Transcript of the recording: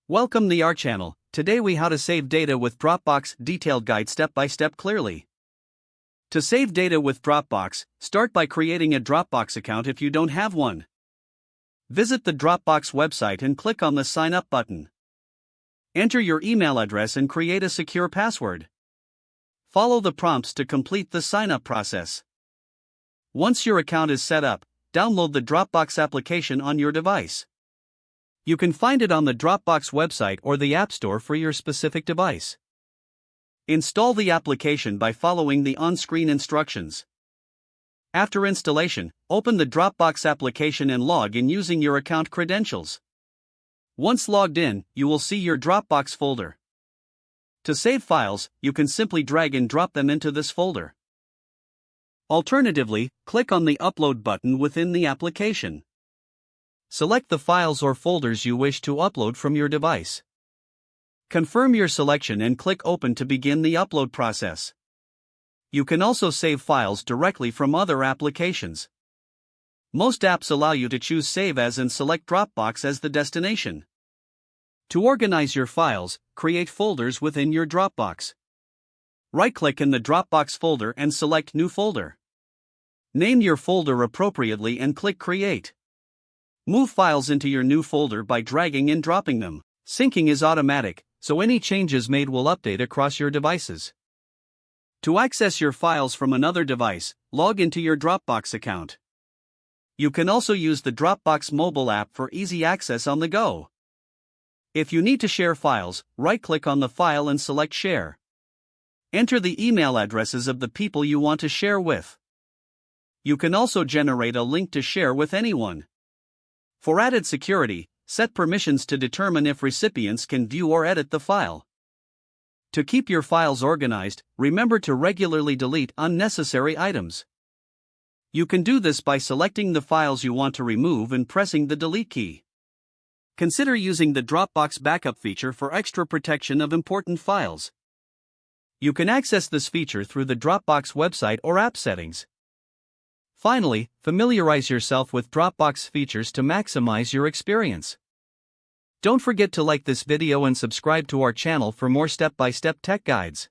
Welcome to our channel. Today we how to save data with Dropbox detailed guide step by step clearly. To save data with Dropbox, start by creating a Dropbox account if you don't have one. Visit the Dropbox website and click on the sign up button. Enter your email address and create a secure password. Follow the prompts to complete the sign up process. Once your account is set up, download the Dropbox application on your device. You can find it on the Dropbox website or the App Store for your specific device. Install the application by following the on-screen instructions. After installation, open the Dropbox application and log in using your account credentials. Once logged in, you will see your Dropbox folder. To save files, you can simply drag and drop them into this folder. Alternatively, click on the Upload button within the application. Select the files or folders you wish to upload from your device. Confirm your selection and click Open to begin the upload process. You can also save files directly from other applications. Most apps allow you to choose Save As and select Dropbox as the destination. To organize your files, create folders within your Dropbox. Right-click in the Dropbox folder and select New Folder. Name your folder appropriately and click Create. Move files into your new folder by dragging and dropping them. Syncing is automatic, so any changes made will update across your devices. To access your files from another device, log into your Dropbox account. You can also use the Dropbox mobile app for easy access on the go. If you need to share files, right-click on the file and select Share. Enter the email addresses of the people you want to share with. You can also generate a link to share with anyone. For added security, set permissions to determine if recipients can view or edit the file. To keep your files organized, remember to regularly delete unnecessary items. You can do this by selecting the files you want to remove and pressing the Delete key. Consider using the Dropbox backup feature for extra protection of important files. You can access this feature through the Dropbox website or app settings. Finally, familiarize yourself with Dropbox features to maximize your experience. Don't forget to like this video and subscribe to our channel for more step-by-step tech guides.